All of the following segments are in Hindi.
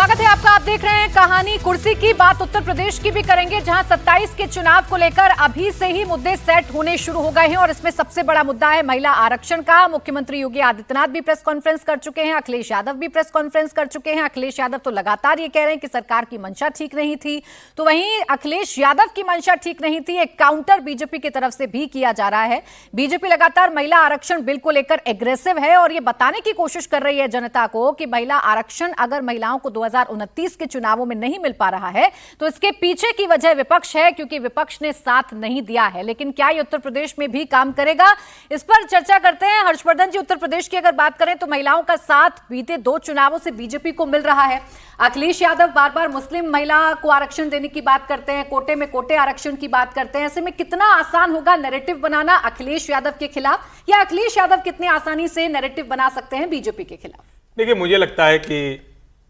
स्वागत है आपका। आप देख रहे हैं कहानी कुर्सी की। बात उत्तर प्रदेश की भी करेंगे, जहां 27 के चुनाव को लेकर अभी से ही मुद्दे सेट होने शुरू हो गए हैं और इसमें सबसे बड़ा मुद्दा है महिला आरक्षण का। मुख्यमंत्री योगी आदित्यनाथ भी प्रेस कॉन्फ्रेंस कर चुके हैं, अखिलेश यादव भी प्रेस कॉन्फ्रेंस कर चुके हैं। अखिलेश यादव तो लगातार ये कह रहे हैं कि सरकार की मंशा ठीक नहीं थी, तो वहीं अखिलेश यादव की मंशा ठीक नहीं थी, एक काउंटर बीजेपी की तरफ से भी किया जा रहा है। बीजेपी लगातार महिला आरक्षण बिल को लेकर एग्रेसिव है और ये बताने की कोशिश कर रही है जनता को कि महिला आरक्षण अगर महिलाओं को 2029 के चुनावों में नहीं मिल पा रहा है तो इसके पीछे की वजह विपक्ष है, क्योंकि विपक्ष ने साथ नहीं दिया है। लेकिन क्या ये उत्तर प्रदेश में भी काम करेगा, इस पर चर्चा करते हैं। हर्षवर्धन जी, उत्तर प्रदेश की अगर बात करें तो महिलाओं का साथ बीते 2 चुनावों से बीजेपी को मिल रहा है। अखिलेश यादव बार बार मुस्लिम महिला को आरक्षण देने की बात करते हैं, कोटे में कोटे आरक्षण की बात करते हैं। ऐसे में कितना आसान होगा नैरेटिव बनाना अखिलेश यादव के खिलाफ, या अखिलेश यादव कितने आसानी से नैरेटिव बना सकते हैं बीजेपी के खिलाफ? देखिए, मुझे लगता है कि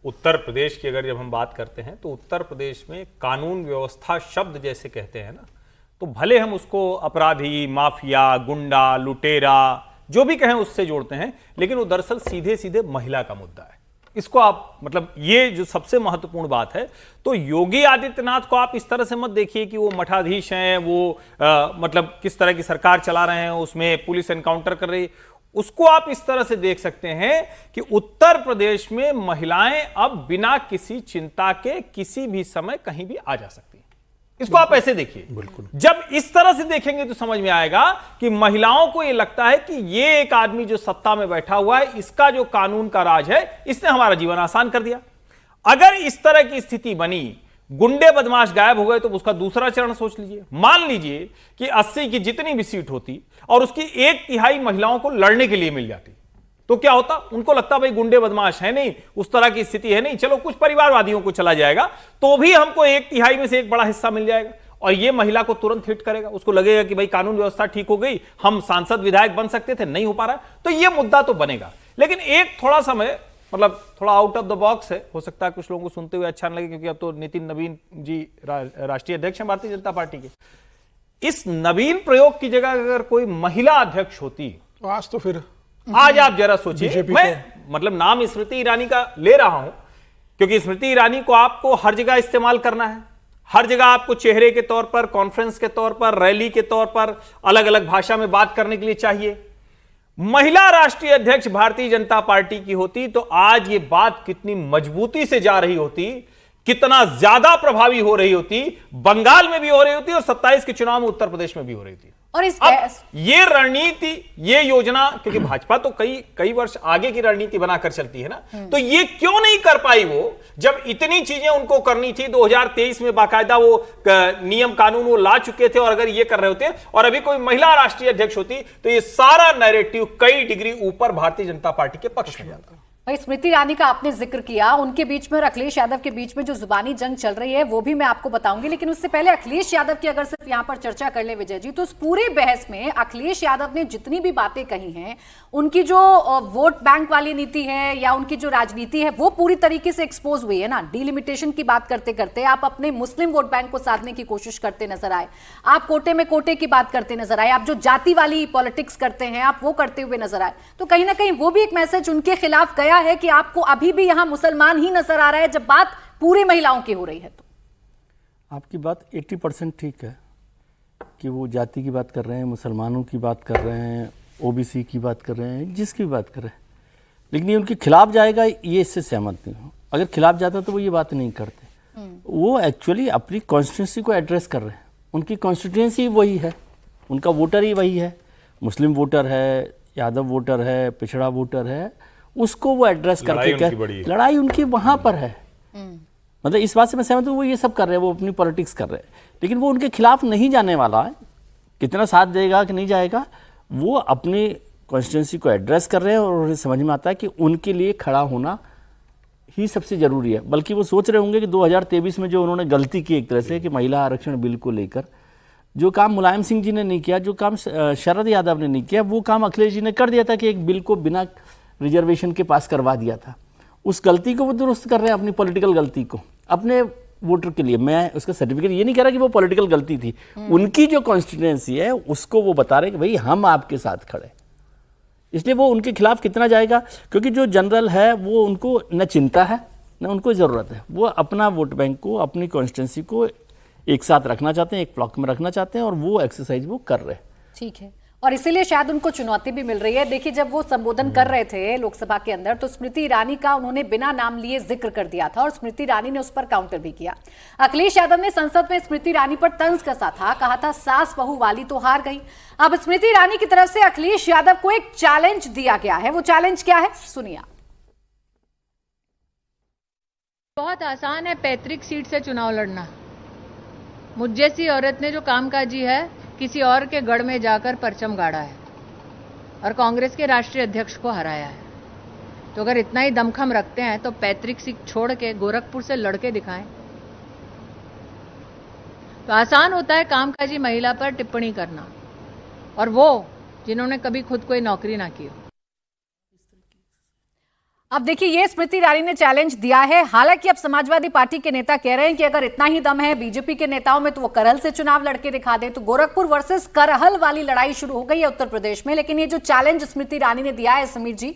उत्तर प्रदेश की अगर जब हम बात करते हैं तो उत्तर प्रदेश में कानून व्यवस्था शब्द जैसे कहते हैं ना, तो भले हम उसको अपराधी, माफिया, गुंडा, लुटेरा जो भी कहें उससे जोड़ते हैं, लेकिन वो दरअसल सीधे सीधे महिला का मुद्दा है। इसको आप मतलब ये जो सबसे महत्वपूर्ण बात है, तो योगी आदित्यनाथ को आप इस तरह से मत देखिए कि वो मठाधीश हैं, वो मतलब किस तरह की सरकार चला रहे हैं, उसमें पुलिस एनकाउंटर कर रही। उसको आप इस तरह से देख सकते हैं कि उत्तर प्रदेश में महिलाएं अब बिना किसी चिंता के किसी भी समय कहीं भी आ जा सकती हैं। इसको आप ऐसे देखिए। बिल्कुल, जब इस तरह से देखेंगे तो समझ में आएगा कि महिलाओं को यह लगता है कि ये एक आदमी जो सत्ता में बैठा हुआ है, इसका जो कानून का राज है, इसने हमारा जीवन आसान कर दिया। अगर इस तरह की स्थिति बनी, गुंडे बदमाश गायब हो गए, तो उसका दूसरा चरण सोच लीजिए। मान लीजिए कि 80 की जितनी भी सीट होती और उसकी 1/3 महिलाओं को लड़ने के लिए मिल जाती, तो क्या होता? उनको लगता भाई गुंडे बदमाश है नहीं, उस तरह की स्थिति है नहीं, चलो कुछ परिवारवादियों को चला जाएगा, तो भी हमको 1/3 में से एक बड़ा हिस्सा मिल जाएगा और ये महिला को तुरंत हिट करेगा। उसको लगेगा कि भाई कानून व्यवस्था ठीक हो गई, हम सांसद विधायक बन सकते थे, नहीं हो पा रहा, तो ये मुद्दा तो बनेगा। लेकिन एक थोड़ा समय मतलब थोड़ा आउट ऑफ द बॉक्स है, हो सकता है कुछ लोगों को सुनते हुए अच्छा नहीं लगे, क्योंकि अब तो नितिन नवीन जी राष्ट्रीय अध्यक्ष हैं भारतीय जनता पार्टी के। इस नवीन प्रयोग की जगह अगर कोई महिला अध्यक्ष होती तो आज तो फिर आज आप जरा सोचिए, मैं मतलब नाम स्मृति ईरानी का ले रहा हूं क्योंकि स्मृति ईरानी को आपको हर जगह इस्तेमाल करना है। हर जगह आपको चेहरे के तौर पर, कॉन्फ्रेंस के तौर पर, रैली के तौर पर, अलग अलग भाषा में बात करने के लिए चाहिए। महिला राष्ट्रीय अध्यक्ष भारतीय जनता पार्टी की होती तो आज ये बात कितनी मजबूती से जा रही होती, कितना ज्यादा प्रभावी हो रही होती। बंगाल में भी हो रही होती और 27 के चुनाव में उत्तर प्रदेश में भी हो रही थी। और इस ये रणनीति, ये योजना, क्योंकि भाजपा तो कई वर्ष आगे की रणनीति बनाकर चलती है ना, तो ये क्यों नहीं कर पाई वो, जब इतनी चीजें उनको करनी थी। 2023 में बाकायदा वो नियम कानून वो ला चुके थे, और अगर ये कर रहे होते और अभी कोई महिला राष्ट्रीय अध्यक्ष होती तो ये सारा नैरेटिव कई डिग्री ऊपर भारतीय जनता पार्टी के पक्ष में जाता। भाई, स्मृति ईरानी का आपने जिक्र किया, उनके बीच में और अखिलेश यादव के बीच में जो जुबानी जंग चल रही है वो भी मैं आपको बताऊंगी, लेकिन उससे पहले अखिलेश यादव की अगर सिर्फ यहां पर चर्चा कर ले विजय जी, तो उस पूरे बहस में अखिलेश यादव ने जितनी भी बातें कही हैं, उनकी जो वोट बैंक वाली नीति है या उनकी जो राजनीति है, वो पूरी तरीके से एक्सपोज हुई है ना। डिलिमिटेशन की बात करते करते आप अपने मुस्लिम वोट बैंक को साधने की कोशिश करते नजर आए, आप कोटे में कोटे की बात करते नजर आए, आप जो जाति वाली पॉलिटिक्स करते हैं आप वो करते हुए नजर आए। तो कहीं ना कहीं वो भी एक मैसेज उनके खिलाफ गया है कि आपको अभी भी यहां मुसलमान ही नजर आ रहा है जब बात पूरी महिलाओं की हो रही है। तो आपकी बात 80% ठीक है कि वो जाति की बात कर रहे हैं, मुसलमानों की बात कर रहे हैं, ओबीसी की बात कर रहे हैं, जिसकी भी बात कर रहे हैं, लेकिन ये उनके खिलाफ जाएगा, ये इससे सहमत नहीं हूँ। अगर खिलाफ जाता तो वो ये बात नहीं करते। वो एक्चुअली अपनी कॉन्स्टिट्यूंसी को एड्रेस कर रहे हैं। उनकी कॉन्स्टिट्यूंसी वही है, उनका वोटर ही वही है, मुस्लिम वोटर है, यादव वोटर है, पिछड़ा वोटर है, उसको वो एड्रेस करके लड़ाई उनकी वहां पर है। मतलब इस बात से मैं सहमत हूँ, वो ये सब कर रहे हैं, वो अपनी पॉलिटिक्स कर रहे हैं, लेकिन वो उनके खिलाफ नहीं जाने वाला है। कितना साथ देगा कि नहीं जाएगा, वो अपनी कॉन्स्टिट्यूंसी को एड्रेस कर रहे हैं और उन्हें समझ में आता है कि उनके लिए खड़ा होना ही सबसे जरूरी है। बल्कि वो सोच रहे होंगे कि 2023 में जो उन्होंने गलती की एक तरह से कि महिला आरक्षण बिल को लेकर, जो काम मुलायम सिंह जी ने नहीं किया, जो काम शरद यादव ने नहीं किया, वो काम अखिलेश जी ने कर दिया था कि एक बिल को बिना रिजर्वेशन के पास करवा दिया था। उस गलती को वो दुरुस्त कर रहे हैं, अपनी पॉलिटिकल गलती को, अपने वोटर के लिए। मैं उसका सर्टिफिकेट ये नहीं कह रहा कि वो पॉलिटिकल गलती थी, उनकी जो कॉन्स्टिट्यूएंसी है उसको वो बता रहे हैं कि भाई हम आपके साथ खड़े। इसलिए वो उनके खिलाफ कितना जाएगा, क्योंकि जो जनरल है वो उनको न चिंता है, ना उनको ज़रूरत है, वो अपना वोट बैंक को, अपनी कॉन्स्टिट्यूंसी को एक साथ रखना चाहते हैं, एक ब्लॉक में रखना चाहते हैं, और वो एक्सरसाइज वो कर रहे हैं। ठीक है, और इसीलिए शायद उनको चुनौती भी मिल रही है। देखिए, जब वो संबोधन कर रहे थे लोकसभा के अंदर, तो स्मृति ईरानी का उन्होंने बिना नाम लिए जिक्र कर दिया था और स्मृति ईरानी ने उस पर काउंटर भी किया। अखिलेश यादव ने संसद में स्मृति ईरानी पर तंज कसा था, कहा था सास बहू वाली तो हार गई। अब स्मृति ईरानी की तरफ से अखिलेश यादव को एक चैलेंज दिया गया है। वो चैलेंज क्या है, सुनिए। बहुत आसान है पैतृक सीट से चुनाव लड़ना। मुझ जैसी औरत ने जो कामकाजी है, किसी और के गढ़ में जाकर परचम गाड़ा है और कांग्रेस के राष्ट्रीय अध्यक्ष को हराया है। तो अगर इतना ही दमखम रखते हैं तो पैतृक सीट छोड़ के गोरखपुर से लड़के दिखाएं। तो आसान होता है कामकाजी महिला पर टिप्पणी करना, और वो जिन्होंने कभी खुद कोई नौकरी ना की हो। अब देखिए, ये स्मृति ईरानी ने चैलेंज दिया है। हालांकि अब समाजवादी पार्टी के नेता कह रहे हैं कि अगर इतना ही दम है बीजेपी के नेताओं में तो वो करहल से चुनाव लड़के दिखा दे। तो गोरखपुर वर्सेस करहल वाली लड़ाई शुरू हो गई है उत्तर प्रदेश में। लेकिन ये जो चैलेंज स्मृति ईरानी ने दिया है, समीर जी,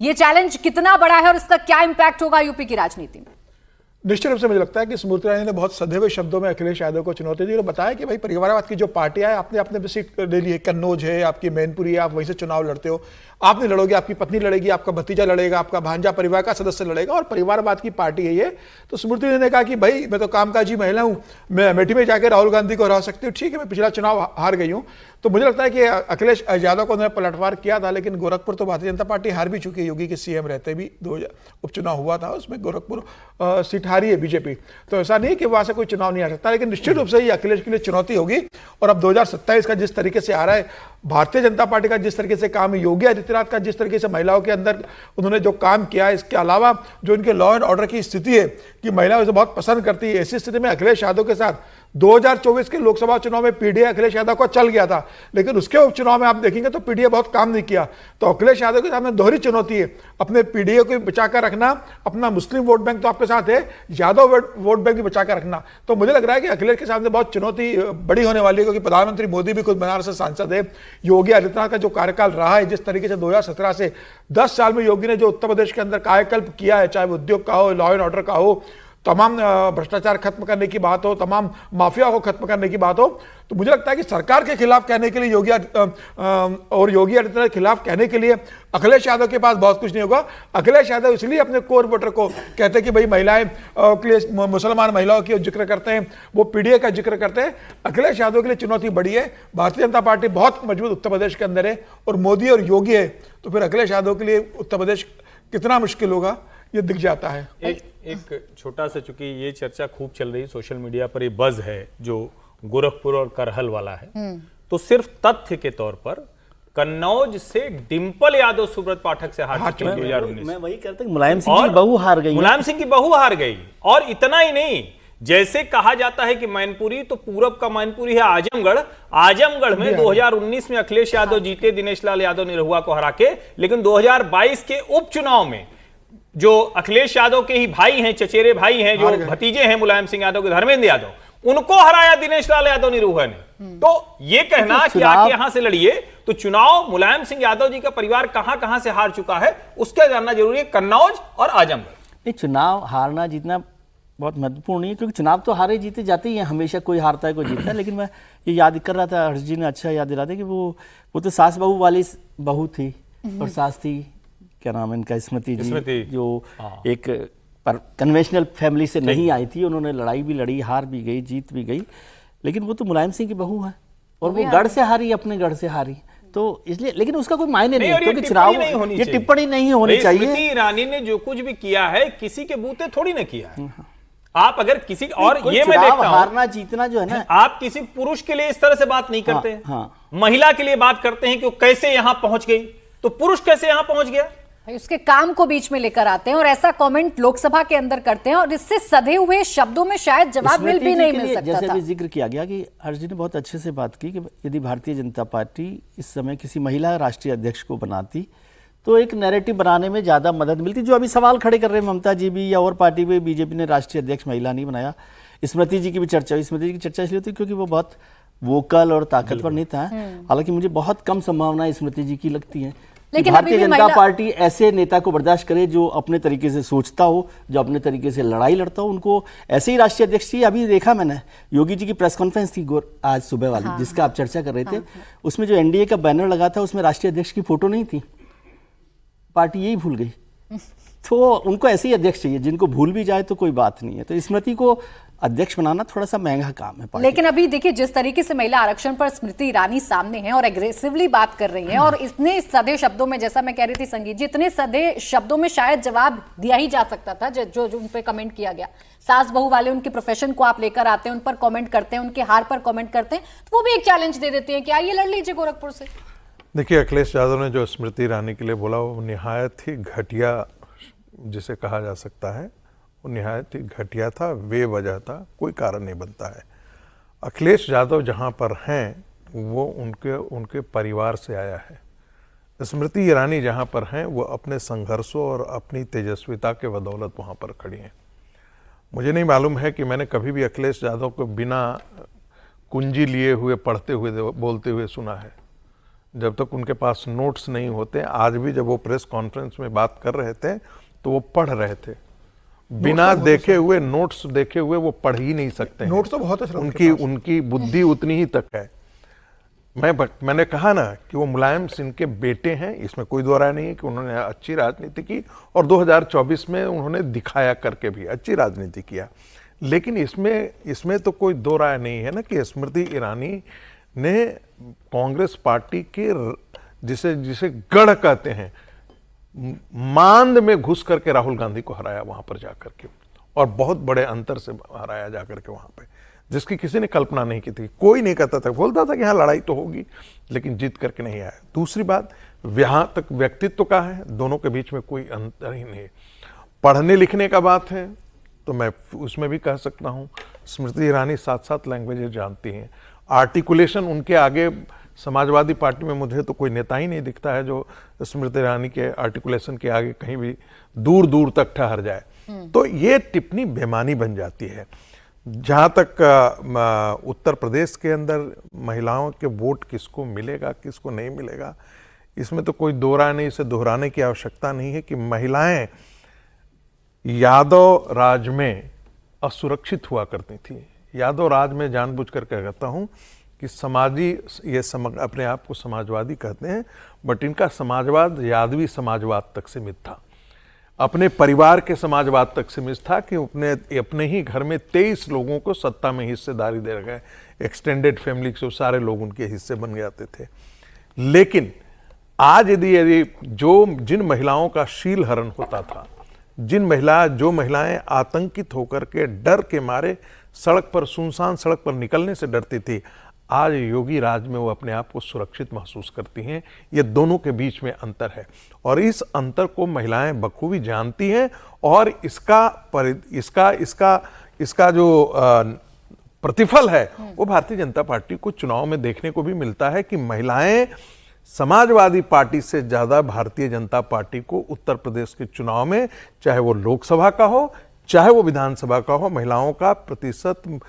ये चैलेंज कितना बड़ा है और इसका क्या इंपैक्ट होगा यूपी की राजनीति में? निश्चित रूप से मुझे लगता है कि स्मृति ईरानी ने बहुत सधे हुए शब्दों में अखिलेश यादव को चुनौती दी और बताया कि भाई परिवारवाद की जो पार्टियां है, आपने अपने सीट ले ली है, कन्नौज है, आपकी मैनपुरी है, आप वहीं से चुनाव लड़ते हो। आप नहीं लड़ोगे, आपकी पत्नी लड़ेगी, आपका भतीजा लड़ेगा, आपका भांजा परिवार का सदस्य लड़ेगा, और परिवारवाद की पार्टी है ये। तो स्मृति ईरानी ने कहा कि भाई मैं तो कामकाजी महिला हूं, मैं अमेठी में जाकर राहुल गांधी को हरा सकती हूँ। ठीक है, मैं पिछला चुनाव हार गई हूँ। तो मुझे लगता है कि अखिलेश यादव को उन्होंने पलटवार किया था, लेकिन गोरखपुर तो भारतीय जनता पार्टी हार भी चुकी है। योगी के सीएम रहते भी 2000 उपचुनाव हुआ था, उसमें गोरखपुर सीट हारी है बीजेपी। तो ऐसा नहीं कि वहां से कोई चुनाव नहीं आ सकता, लेकिन निश्चित रूप से ये अखिलेश के लिए चुनौती होगी। और अब 2027 का जिस तरीके से आ रहा है, भारतीय जनता पार्टी का जिस तरीके से काम है, योगी आदित्यनाथ का जिस तरीके से महिलाओं के अंदर उन्होंने जो काम किया है, इसके अलावा जो इनके लॉ एंड ऑर्डर की स्थिति है कि महिलाएं उसे बहुत पसंद करती है, ऐसी स्थिति में अखिलेश यादव के साथ 2024 के लोकसभा चुनाव में पीडीए अखिलेश यादव को चल गया था, लेकिन उसके उपचुनाव में आप देखेंगे तो पीडीए बहुत काम नहीं किया। तो अखिलेश यादव के सामने दोहरी चुनौती है, अपने पीडीए को बचाकर रखना, अपना मुस्लिम वोट बैंक तो आपके साथ है, यादव वोट बैंक भी बचाकर रखना। तो मुझे लग रहा है कि अखिलेश के सामने बहुत चुनौती बड़ी होने वाली है, क्योंकि प्रधानमंत्री मोदी भी खुद बनारस से सांसद है। योगी आदित्यनाथ का जो कार्यकाल रहा है, जिस तरीके से 2017 से 10 साल में योगी ने जो उत्तर प्रदेश के अंदर कायाकल्प किया है, चाहे वो उद्योग का हो, लॉ एंड ऑर्डर का हो, तमाम भ्रष्टाचार खत्म करने की बात हो, तमाम माफिया को खत्म करने की बात हो, तो मुझे लगता है कि सरकार के खिलाफ कहने के लिए योगी आदित्यनाथ के खिलाफ कहने के लिए अखिलेश यादव के पास बहुत कुछ नहीं होगा। अखिलेश यादव इसलिए अपने कोर वोटर को कहते हैं कि भाई महिलाएं के लिए, मुसलमान महिलाओं की जिक्र करते हैं, वो पीडीए का जिक्र करते हैं। अखिलेश यादव के लिए चुनौती बड़ी है। भारतीय जनता पार्टी बहुत मजबूत उत्तर प्रदेश के अंदर है, और मोदी और योगी है, तो फिर अखिलेश यादव के लिए उत्तर प्रदेश कितना मुश्किल होगा ये दिख जाता है। एक छोटा सा, चूंकि ये चर्चा खूब चल रही है सोशल मीडिया पर, ये बज है जो गोरखपुर और करहल वाला है, तो सिर्फ तथ्य के तौर पर कन्नौज से डिंपल यादव सुब्रत पाठक से हार चुकी 2019। मैं वही कहता हूं, मुलायम सिंह की बहू हार गई, मुलायम सिंह की बहू हार गई। और इतना ही नहीं, जैसे कहा जाता है कि मैनपुरी तो पूरब का मैनपुरी है आजमगढ़। आजमगढ़ में 2019 में अखिलेश यादव जीते, दिनेश लाल यादव निरहुआ को हरा के, लेकिन 2022 के उपचुनाव में जो अखिलेश यादव के ही भाई हैं, चचेरे भाई हैं, जो भतीजे हैं मुलायम सिंह यादव के, धर्मेंद्र यादव, उनको हराया दिनेश लाल यादव निरहुआ ने। तो ये कहना कि आके यहां से लड़िए, तो चुनाव मुलायम सिंह यादव जी का परिवार कहां से हार चुका है उसका जानना जरूरी है, कन्नौज और आजमगढ़। नहीं, चुनाव हारना जीतना बहुत महत्वपूर्ण नहीं है, क्योंकि चुनाव तो हारे जीते जाते ही हैं, हमेशा कोई हारता है कोई जीतता है। लेकिन मैं ये याद कर रहा था, हर्ष जी ने अच्छा याद दिला दिया कि वो तो सास बहू वाली बहू थी, और सास थी, क्या नाम है इनका, स्मृति जी, जो एक कन्वेंशनल फैमिली से नहीं आई थी। उन्होंने लड़ाई भी लड़ी, हार भी गई, जीत भी गई, लेकिन वो तो मुलायम सिंह की बहू है, और वो गढ़ से हारी, अपने गढ़ से हारी। तो इसलिए, लेकिन उसका कोई मायने नहीं है, क्योंकि चुनाव ये टिप्पणी नहीं होनी चाहिए। स्मृति ईरानी ने जो कुछ भी किया है, किसी के बूते थोड़ी ना किया है। आप अगर किसी, और ये मैं देखता हूं, हारना जीतना जो है ना, आप किसी पुरुष के लिए इस तरह से बात नहीं करते हैं, महिला के लिए बात करते हैं कि वो कैसे यहां पहुंच गई, तो पुरुष कैसे यहां पहुंच गया, उसके काम को बीच में लेकर आते हैं और ऐसा कमेंट लोकसभा के अंदर करते हैं, और इससे सधे हुए शब्दों में शायद जवाब मिल सकता जैसे था। भी जिक्र किया गया कि हर्ष जी ने बहुत अच्छे से बात की कि यदि भारतीय जनता पार्टी इस समय किसी महिला राष्ट्रीय अध्यक्ष को बनाती तो एक नैरेटिव बनाने में ज़्यादा मदद मिलती। जो अभी सवाल खड़े कर रहे हैं ममता जी भी या और पार्टी भी, बीजेपी ने राष्ट्रीय अध्यक्ष महिला नहीं बनाया। स्मृति जी की भी चर्चा हुई, स्मृति जी की चर्चा इसलिए होती क्योंकि वो बहुत वोकल और ताकतवर नेता है। हालांकि मुझे बहुत कम संभावनाएं स्मृति जी की लगती हैं, लेकिन भारतीय अभी भी जनता महिला पार्टी ऐसे नेता को बर्दाश्त करे जो अपने तरीके से सोचता हो, जो अपने तरीके से लड़ाई लड़ता हो। उनको ऐसे ही राष्ट्रीय अध्यक्ष की अभी देखा मैंने, योगी जी की प्रेस कॉन्फ्रेंस थी आज सुबह वाली, जिसका आप चर्चा कर रहे थे, उसमें जो एनडीए का बैनर लगा था उसमें राष्ट्रीय अध्यक्ष की फोटो नहीं थी। पार्टी यही भूल गई। तो उनको ऐसे ही अध्यक्ष चाहिए जिनको भूल भी जाए तो कोई बात नहीं है। तो स्मृति को अध्यक्ष बनाना थोड़ा सा महंगा काम है पार्टी। लेकिन अभी देखिए जिस तरीके से महिला आरक्षण पर स्मृति ईरानी सामने है और एग्रेसिवली बात कर रही हैं और इतने सधे शब्दों में, जैसा मैं कह रही थी संगीत जी, इतने सधे शब्दों में शायद जवाब दिया ही जा सकता था जो उन पे कमेंट किया गया। सास बहू वाले उनके प्रोफेशन को आप लेकर आते हैं, उन पर कमेंट करते हैं, उनके हार पर कमेंट करते हैं, तो वो भी एक चैलेंज दे देते हैं कि आइए लड़ लीजिए गोरखपुर से। देखिए, अखिलेश यादव ने जो स्मृति ईरानी के लिए बोला वो निहायत ही घटिया जिसे कहा जा सकता है, वो निहायत ही घटिया था, बेवजह था, कोई कारण नहीं बनता है। अखिलेश यादव जहाँ पर हैं वो उनके परिवार से आया है। स्मृति ईरानी जहाँ पर हैं वो अपने संघर्षों और अपनी तेजस्विता के बदौलत वहाँ पर खड़ी हैं। मुझे नहीं मालूम है कि मैंने कभी भी अखिलेश यादव को बिना कुंजी लिए हुए पढ़ते हुए बोलते हुए सुना है। जब तक उनके पास नोट्स नहीं होते, आज भी जब वो प्रेस कॉन्फ्रेंस में बात कर रहे थे तो वो पढ़ रहे थे, बिना देखे हुए, नोट्स देखे हुए वो पढ़ ही नहीं सकते। नोट्स तो बहुत है उनकी बुद्धि उतनी ही तक है। मैंने कहा ना कि वो मुलायम सिंह के बेटे हैं, इसमें कोई दो राय नहीं है कि उन्होंने अच्छी राजनीति की और 2024 में उन्होंने दिखाया करके भी अच्छी राजनीति किया। लेकिन इसमें तो कोई दो राय नहीं है ना कि स्मृति ईरानी ने कांग्रेस पार्टी के जिसे गढ़ कहते हैं मांद में घुस करके राहुल गांधी को हराया वहां पर जाकर के, और बहुत बड़े अंतर से हराया जाकर के वहां पे, जिसकी किसी ने कल्पना नहीं की थी। कोई नहीं कहता था, बोलता था कि हाँ लड़ाई तो होगी, लेकिन जीत करके नहीं आया। दूसरी बात, यहाँ तक व्यक्तित्व का है, दोनों के बीच में कोई अंतर ही नहीं। पढ़ने लिखने का बात है तो मैं उसमें भी कह सकता हूँ स्मृति ईरानी 7 लैंग्वेजेस जानती हैं। आर्टिकुलेशन उनके आगे समाजवादी पार्टी में मुझे तो कोई नेता ही नहीं दिखता है जो स्मृति ईरानी के आर्टिकुलेशन के आगे कहीं भी दूर दूर तक ठहर जाए। तो ये टिप्पणी बेमानी बन जाती है। जहाँ तक उत्तर प्रदेश के अंदर महिलाओं के वोट किसको मिलेगा किसको नहीं मिलेगा, इसमें तो कोई दो राय नहीं, इसे दोहराने की आवश्यकता नहीं है कि महिलाएं यादव राज में असुरक्षित हुआ करती थी। यादव राज में जानबूझ कर कहता हूँ कि अपने आप को समाजवादी कहते हैं, बट इनका समाजवाद यादवी समाजवाद तक सीमित था, अपने परिवार के समाजवाद तक सीमित था कि अपने ही घर में 23 लोगों को सत्ता में हिस्सेदारी दे गए। एक्सटेंडेड फैमिली से सारे लोग उनके हिस्से बन जाते थे। लेकिन आज यदि जिन महिलाओं का शील हरण होता था, जो महिलाएं आतंकित होकर के डर के मारे सुनसान सड़क पर निकलने से डरती थी, आज योगी राज में वो अपने आप को सुरक्षित महसूस करती हैं। ये दोनों के बीच में अंतर है और इस अंतर को महिलाएं बखूबी जानती हैं और इसका जो प्रतिफल है वो भारतीय जनता पार्टी को चुनाव में देखने को भी मिलता है कि महिलाएं समाजवादी पार्टी से ज्यादा भारतीय जनता पार्टी को उत्तर प्रदेश के चुनाव में, चाहे वो लोकसभा का हो चाहे वो विधानसभा का हो, महिलाओं का प्रतिशत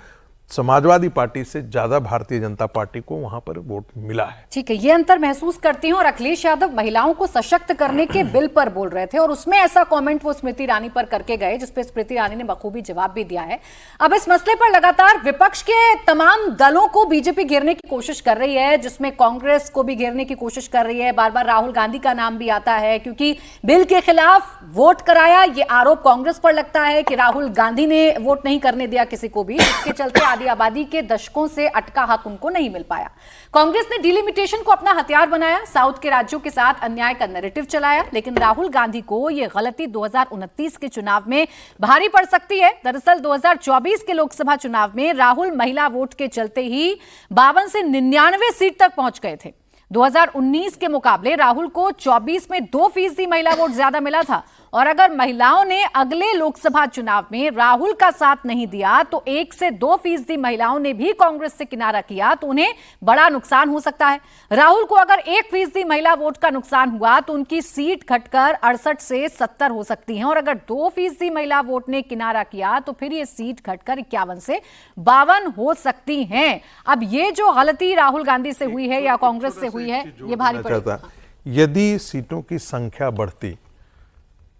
समाजवादी पार्टी से ज्यादा भारतीय जनता पार्टी को वहां पर वोट मिला है। ठीक है, ये अंतर महसूस करती हूं। और अखिलेश यादव महिलाओं को सशक्त करने के बिल पर बोल रहे थे और उसमें ऐसा कमेंट वो स्मृति ईरानी पर करके गए जिसपे स्मृति ईरानी ने बखूबी जवाब भी दिया है। अब इस मसले पर लगातार विपक्ष के तमाम दलों को बीजेपी घेरने की कोशिश कर रही है, जिसमें कांग्रेस को भी घेरने की कोशिश कर रही है। बार बार राहुल गांधी का नाम भी आता है क्योंकि बिल के खिलाफ वोट कराया, ये आरोप कांग्रेस पर लगता है कि राहुल गांधी ने वोट नहीं करने दिया किसी को भी, इसके चलते आबादी के दशकों से अटका हक उनको नहीं मिल पाया। कांग्रेस ने डिलिमिटेशन को अपना हथियार बनाया, साउथ के राज्यों के साथ अन्याय का नैरेटिव चलाया, लेकिन राहुल गांधी को यह गलती 2029 के चुनाव में भारी पड़ सकती है। दरअसल 2024 के लोकसभा चुनाव में राहुल महिला वोट के चलते ही 52 से 99 सीट तक पहुंच गए थे। 2019 के मुकाबले राहुल को 24 में 2% महिला वोट ज्यादा मिला था और अगर महिलाओं ने अगले लोकसभा चुनाव में राहुल का साथ नहीं दिया तो 1 से 2% महिलाओं ने भी कांग्रेस से किनारा किया तो उन्हें बड़ा नुकसान हो सकता है। राहुल को अगर 1% महिला वोट का नुकसान हुआ तो उनकी सीट घटकर 68 से 70 हो सकती है और अगर 2% महिला वोट ने किनारा किया तो फिर ये सीट घटकर 51 से 52 हो सकती हैं। अब ये जो गलती राहुल गांधी से हुई है या कांग्रेस से हुई है, ये भारी पड़ेगा यदि सीटों की संख्या बढ़ती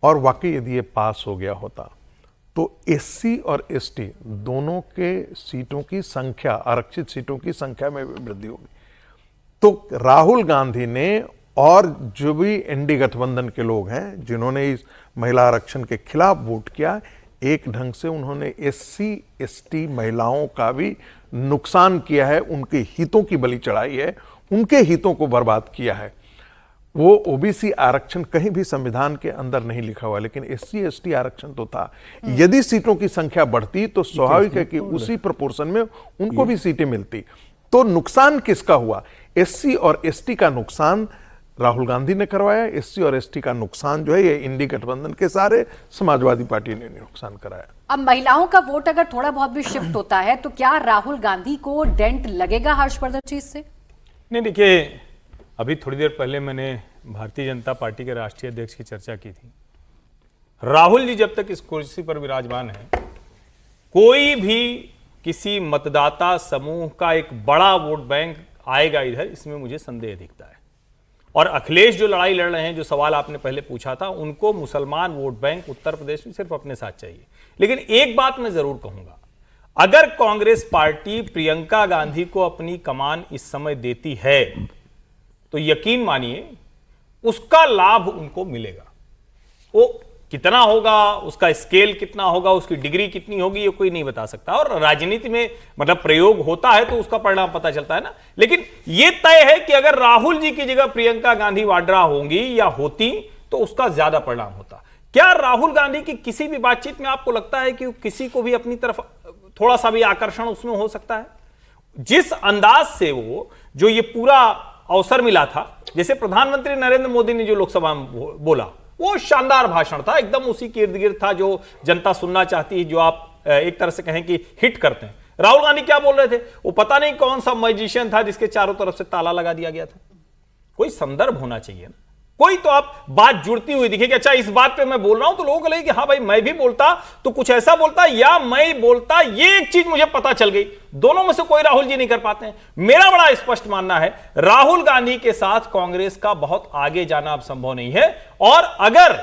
और वाकई यदि ये पास हो गया होता तो एससी और एसटी दोनों के सीटों की संख्या, आरक्षित सीटों की संख्या में वृद्धि होगी। तो राहुल गांधी ने और जो भी एनडी गठबंधन के लोग हैं जिन्होंने इस महिला आरक्षण के खिलाफ वोट किया, एक ढंग से उन्होंने एससी एसटी महिलाओं का भी नुकसान किया है, उनके हितों की बलि चढ़ाई है, उनके हितों को बर्बाद किया है। वो ओबीसी आरक्षण कहीं भी संविधान के अंदर नहीं लिखा हुआ, लेकिन एससी एसटी आरक्षण तो था। यदि सीटों की संख्या बढ़ती तो स्वाभाविक है कि उसी प्रोपोर्शन में उनको भी सीटें मिलती। तो नुकसान किसका हुआ? एससी और एसटी का नुकसान राहुल गांधी ने करवाया, एससी और एसटी का नुकसान जो है ये इंडी गठबंधन के सारे समाजवादी पार्टी ने नुकसान कराया। अब महिलाओं का वोट अगर थोड़ा बहुत भी शिफ्ट होता है तो क्या राहुल गांधी को डेंट लगेगा हर्षवर्धन जी इससे? नहीं, देखिए, अभी थोड़ी देर पहले मैंने भारतीय जनता पार्टी के राष्ट्रीय अध्यक्ष की चर्चा की थी। राहुल जी जब तक इस कुर्सी पर विराजमान है, कोई भी किसी मतदाता समूह का एक बड़ा वोट बैंक आएगा इधर, इसमें मुझे संदेह दिखता है। और अखिलेश जो लड़ाई लड़ रहे हैं, जो सवाल आपने पहले पूछा था, उनको मुसलमान वोट बैंक उत्तर प्रदेश में सिर्फ अपने साथ चाहिए। लेकिन एक बात मैं जरूर कहूंगा, अगर कांग्रेस पार्टी प्रियंका गांधी को अपनी कमान इस समय देती है तो यकीन मानिए उसका लाभ उनको मिलेगा। वो कितना होगा, उसका स्केल कितना होगा, उसकी डिग्री कितनी होगी, ये कोई नहीं बता सकता। और राजनीति में मतलब प्रयोग होता है तो उसका परिणाम पता चलता है ना। लेकिन ये तय है कि अगर राहुल जी की जगह प्रियंका गांधी वाड्रा होंगी या होती तो उसका ज्यादा परिणाम होता। क्या राहुल गांधी की किसी भी बातचीत में आपको लगता है कि किसी को भी अपनी तरफ थोड़ा सा भी आकर्षण उसमें हो सकता है? जिस अंदाज से वो जो ये पूरा अवसर मिला था, जैसे प्रधानमंत्री नरेंद्र मोदी ने जो लोकसभा में बोला, वो शानदार भाषण था, एकदम उसी के इर्द गिर्द था जो जनता सुनना चाहती है, जो आप एक तरह से कहें कि हिट करते हैं। राहुल गांधी क्या बोल रहे थे? वो पता नहीं कौन सा मैजिशियन था जिसके चारों तरफ से ताला लगा दिया गया था। कोई संदर्भ होना चाहिए ना, कोई तो आप बात जुड़ती हुई दिखे कि अच्छा इस बात पे मैं बोल रहा हूं तो लोगों को लगे कि हाँ भाई मैं भी बोलता तो कुछ ऐसा बोलता या मैं बोलता, ये एक चीज मुझे पता चल गई। दोनों में से कोई राहुल जी नहीं कर पाते हैं। मेरा बड़ा स्पष्ट मानना है राहुल गांधी के साथ कांग्रेस का बहुत आगे जाना अब संभव नहीं है। और अगर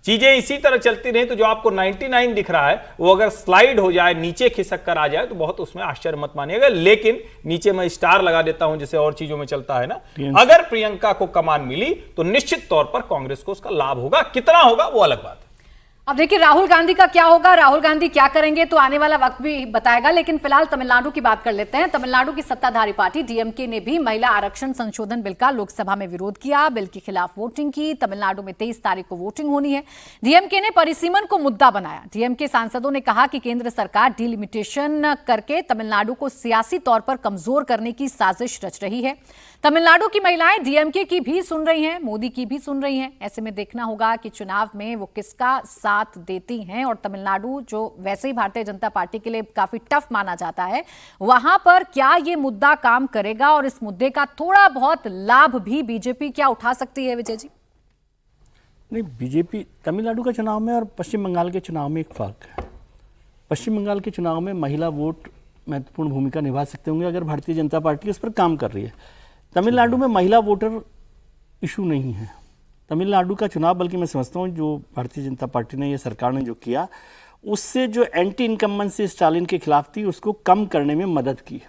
चीजें इसी तरह चलती रही तो जो आपको 99 दिख रहा है वो अगर स्लाइड हो जाए, नीचे खिसक कर आ जाए तो बहुत उसमें आश्चर्य मत मानिएगा। लेकिन नीचे मैं स्टार लगा देता हूं जैसे और चीजों में चलता है ना, अगर प्रियंका को कमान मिली तो निश्चित तौर पर कांग्रेस को उसका लाभ होगा। कितना होगा वो अलग बात है। अब देखिए राहुल गांधी का क्या होगा, राहुल गांधी क्या करेंगे तो आने वाला वक्त भी बताएगा। लेकिन फिलहाल तमिलनाडु की बात कर लेते हैं। तमिलनाडु की सत्ताधारी पार्टी डीएमके ने भी महिला आरक्षण संशोधन बिल का लोकसभा में विरोध किया, बिल के खिलाफ वोटिंग की। तमिलनाडु में 23 तारीख को वोटिंग होनी है। डीएमके ने परिसीमन को मुद्दा बनाया। डीएमके सांसदों ने कहा कि केंद्र सरकार डिलिमिटेशन करके तमिलनाडु को सियासी तौर पर कमजोर करने की साजिश रच रही है। तमिलनाडु की महिलाएं डीएमके की भी सुन रही हैं, मोदी की भी सुन रही हैं। ऐसे में देखना होगा कि चुनाव में वो किसका साथ देती हैं। और तमिलनाडु जो वैसे ही भारतीय जनता पार्टी के लिए काफी टफ माना जाता है, वहां पर क्या ये मुद्दा काम करेगा और इस मुद्दे का थोड़ा बहुत लाभ भी बीजेपी क्या उठा सकती है? विजय जी, नहीं, बीजेपी तमिलनाडु का चुनाव में और पश्चिम बंगाल के चुनाव में एक फर्क है। पश्चिम बंगाल के चुनाव में महिला वोट महत्वपूर्ण भूमिका निभा सकते होंगे अगर भारतीय जनता पार्टी उस पर काम कर रही है। तमिलनाडु में महिला वोटर इशू नहीं है। तमिलनाडु का चुनाव, बल्कि मैं समझता हूँ जो भारतीय जनता पार्टी ने, ये सरकार ने जो किया, उससे जो एंटी इनकम्बेंसी स्टालिन के खिलाफ थी उसको कम करने में मदद की है।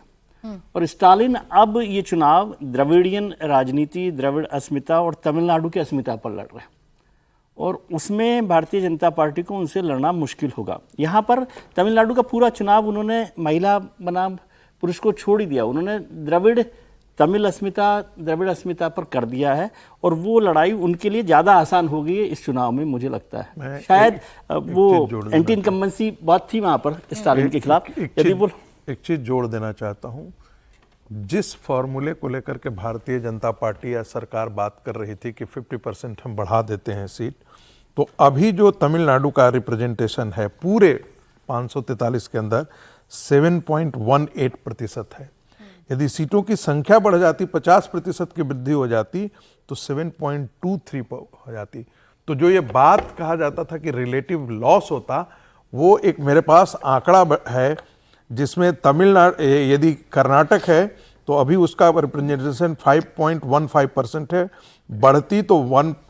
और स्टालिन अब ये चुनाव द्रविडियन राजनीति, द्रविड़ अस्मिता और तमिलनाडु की अस्मिता पर लड़ रहे हैं और उसमें भारतीय जनता पार्टी को उनसे लड़ना मुश्किल होगा। यहाँ पर तमिलनाडु का पूरा चुनाव उन्होंने महिला बनाम पुरुष को छोड़ ही दिया। उन्होंने द्रविड़ अस्मिता पर कर दिया है और वो लड़ाई उनके लिए ज़्यादा आसान हो गई है इस चुनाव में, मुझे लगता है। शायद वो एंटी इनकम्बेंसी बात थी वहाँ पर स्टालिन के खिलाफ। यदि वो एक चीज़ जोड़ देना चाहता हूँ, जिस फॉर्मूले को लेकर के भारतीय जनता पार्टी या सरकार बात कर रही थी कि 50% हम बढ़ा देते हैं सीट, तो अभी जो तमिलनाडु का रिप्रेजेंटेशन है पूरे 543 के अंदर 7.18% है। यदि सीटों की संख्या बढ़ जाती, 50% की वृद्धि हो जाती तो 7.23 हो जाती। तो जो ये बात कहा जाता था कि रिलेटिव लॉस होता, वो एक मेरे पास आंकड़ा है जिसमें तमिलनाडु, यदि कर्नाटक है तो अभी उसका रिप्रेजेंटेशन 5.15% है, बढ़ती तो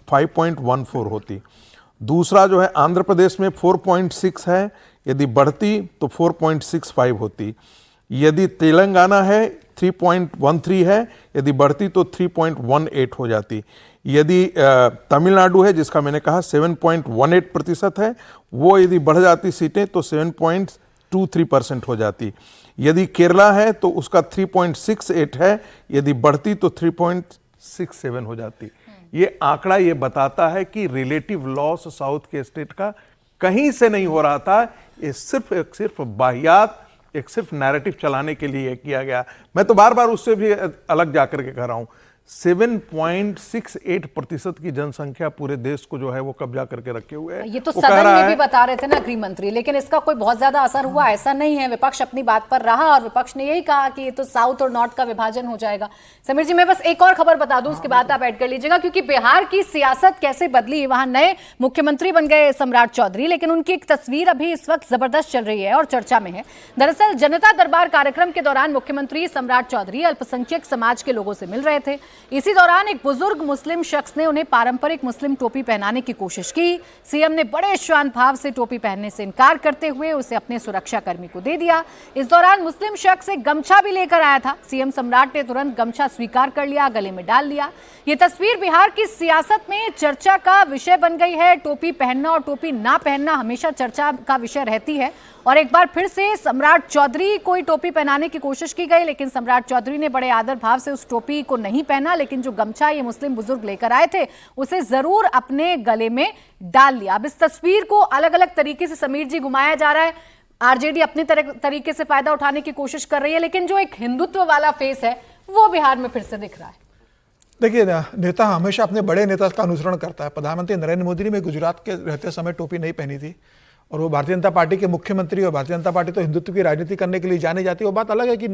5.14 होती। दूसरा जो है आंध्र प्रदेश में 4.6 है, यदि बढ़ती तो 4.65 होती। यदि तेलंगाना है 3.13 है, यदि बढ़ती तो 3.18 हो जाती। यदि तमिलनाडु है जिसका मैंने कहा 7.18% है, वो यदि बढ़ जाती सीटें तो 7.23% हो जाती। यदि केरला है तो उसका 3.68 है, यदि बढ़ती तो 3.67 हो जाती। ये आंकड़ा ये बताता है कि रिलेटिव लॉस साउथ के स्टेट का कहीं से नहीं हो रहा था, ये सिर्फ बाहियात एक सिर्फ नैरेटिव चलाने के लिए किया गया। मैं तो बार बार उससे भी अलग जाकर के कह रहा हूं, 7.68% की जनसंख्या पूरे देश को जो है वो कब्जा करके रखे हुए है। ये तो सदन में भी बता रहे थे ना गृह मंत्री, लेकिन इसका कोई बहुत ज्यादा असर हुआ ऐसा नहीं है। विपक्ष अपनी बात पर रहा और विपक्ष ने यही कहा कि ये तो साउथ और नॉर्थ का विभाजन हो जाएगा। समीर जी, मैं बस एक और खबर बता दूं, उसके बाद आप ऐड कर लीजिएगा, क्योंकि बिहार की सियासत कैसे बदली। वहां नए मुख्यमंत्री बन गए सम्राट चौधरी, लेकिन उनकी एक तस्वीर अभी इस वक्त जबरदस्त चल रही है और चर्चा में है। दरअसल जनता दरबार कार्यक्रम के दौरान मुख्यमंत्री सम्राट चौधरी अल्पसंख्यक समाज के लोगों से मिल रहे थे। इसी दौरान एक बुजुर्ग मुस्लिम शख्स ने उन्हें पारंपरिक मुस्लिम टोपी पहनाने की कोशिश की। सीएम ने बड़े शांत भाव से टोपी पहनने से इनकार करते हुए उसे अपने सुरक्षाकर्मी को दे दिया। इस दौरान मुस्लिम शख्स एक गमछा भी लेकर आया था। सीएम सम्राट ने तुरंत गमछा स्वीकार कर लिया, गले में डाल लिया। ये तस्वीर बिहार की सियासत में चर्चा का विषय बन गई है। टोपी पहनना और टोपी ना पहनना हमेशा चर्चा का विषय रहती है, और एक बार फिर से सम्राट चौधरी को टोपी पहनाने की कोशिश की गई, लेकिन सम्राट चौधरी ने बड़े आदर भाव से उस टोपी को नहीं पहना, लेकिन जो गमछा ये मुस्लिम बुजुर्ग लेकर आए थे उसे जरूर अपने गले में डाल लिया। अब इस तस्वीर को अलग अलग तरीके से समीर जी घुमाया जा रहा है। आरजेडी अपने तरीके से फायदा उठाने की कोशिश कर रही है, लेकिन जो एक हिंदुत्व वाला फेस है वो बिहार में फिर से दिख रहा है। देखिए, नेता हमेशा अपने बड़े नेता का अनुसरण करता है। प्रधानमंत्री नरेंद्र मोदी ने भी गुजरात के रहते समय टोपी नहीं पहनी थी, और वो भारतीय जनता पार्टी के मुख्यमंत्री, और भारतीय जनता पार्टी तो हिंदुत्व की राजनीति करने के लिए जानी जाती है। वो बात अलग है कि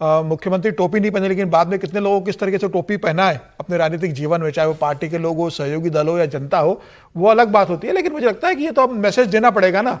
मुख्यमंत्री टोपी नहीं पहने, लेकिन बाद में कितने लोगों को किस तरीके से टोपी पहना है अपने राजनीतिक जीवन में, चाहे वो पार्टी के लोग हो, सहयोगी दल हो या जनता हो, वो अलग बात होती है। लेकिन मुझे लगता है कि ये तो अब मैसेज देना पड़ेगा ना।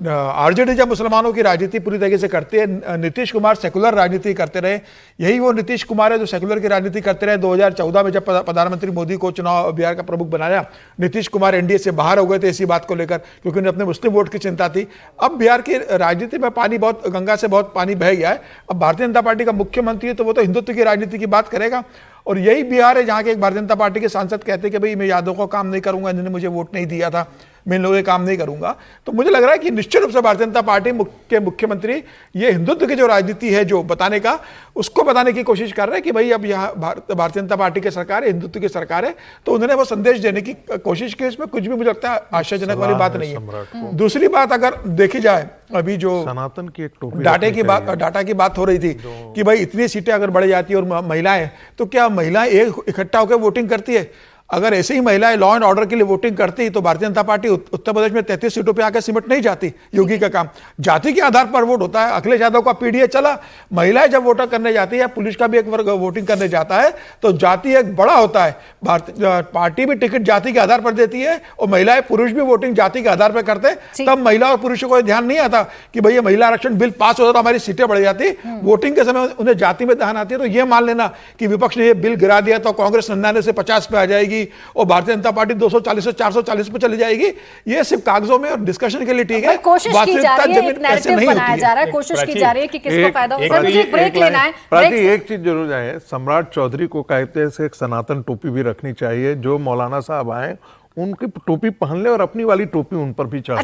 आरजेडी जब मुसलमानों की राजनीति पूरी तरीके से करती है, नीतीश कुमार सेकुलर राजनीति करते रहे, यही वो नीतीश कुमार है जो सेकुलर की राजनीति करते रहे। 2014 में जब प्रधानमंत्री मोदी को चुनाव बिहार का प्रमुख बनाया, नीतीश कुमार एनडीए से बाहर हो गए थे इसी बात को लेकर, क्योंकि उन्हें अपने मुस्लिम वोट की चिंता थी। अब बिहार की राजनीति में पानी बहुत, गंगा से बहुत पानी बह गया है। अब भारतीय जनता पार्टी का मुख्यमंत्री है तो वो तो हिंदुत्व की राजनीति की बात करेगा, और यही बिहार है जहां के एक भारतीय जनता पार्टी के सांसद कहते हैं कि भाई मैं यादव को काम नहीं करूंगा, इन्होंने मुझे वोट नहीं दिया था, मैं इन लोगों के काम नहीं करूंगा। तो मुझे लग रहा है कि निश्चित रूप से भारतीय जनता पार्टी के मुख्यमंत्री ये हिंदुत्व की जो राजनीति है जो बताने का, उसको बताने की कोशिश कर रहे हैं कि भाई अब यहाँ भारतीय जनता पार्टी की सरकार है, हिंदुत्व की सरकार है, तो उन्होंने वो संदेश देने की कोशिश की। इसमें कुछ भी मुझे लगता है आश्चर्यजनक वाली बात नहीं है। दूसरी बात अगर देखी जाए, अभी जो सनातन की एक टोपी डाटा की बात हो रही थी कि भाई इतनी सीटें अगर बढ़ जाती है और महिलाएं, तो क्या महिलाएं एक इकट्ठा होकर वोटिंग करती है? अगर ऐसे ही महिलाएं लॉ एंड ऑर्डर के लिए वोटिंग करती तो भारतीय जनता पार्टी उत्तर प्रदेश में 33 सीटों पे आकर सिमट नहीं जाती। योगी का काम जाति के आधार पर वोट होता है। अखिलेश यादव का पीडीए चला, महिलाएं जब वोटर करने जाती है, पुलिस का भी एक वर्ग वोटिंग करने जाता है, तो जाति एक बड़ा होता है। भारतीय पार्टी भी टिकट जाति के आधार पर देती है, और महिलाएं पुरुष भी वोटिंग जाति के आधार पर करते हैं। तब महिला और पुरुषों को ध्यान नहीं आता कि भैया महिला आरक्षण बिल पास होता तो हमारी सीटें बढ़ जाती। वोटिंग के समय उन्हें जाति में ध्यान आती है। तो यह मान लेना कि विपक्ष ने यह बिल गिरा दिया तो कांग्रेस 99 से 50 पे आ जाएगी और भारतीय जनता पार्टी 240 से 440 पे चली जाएगी, ये सिर्फ कागजों में और डिस्कशन के लिए ठीक है। कोशिश की जा रही है, एक नैरेटिव बनाया जा रहा है, कोशिश की जा रही है कि किसको फायदा हो। सर मुझे एक ब्रेक लेना है। एक चीज जरूर है, सम्राट चौधरी को कहते हैं एक सनातन टोपी भी रखनी चाहिए। जो मौलाना साहब आए उनकी टोपी पहन ले और अपनी वाली टोपी उन पर भी चढ़ा।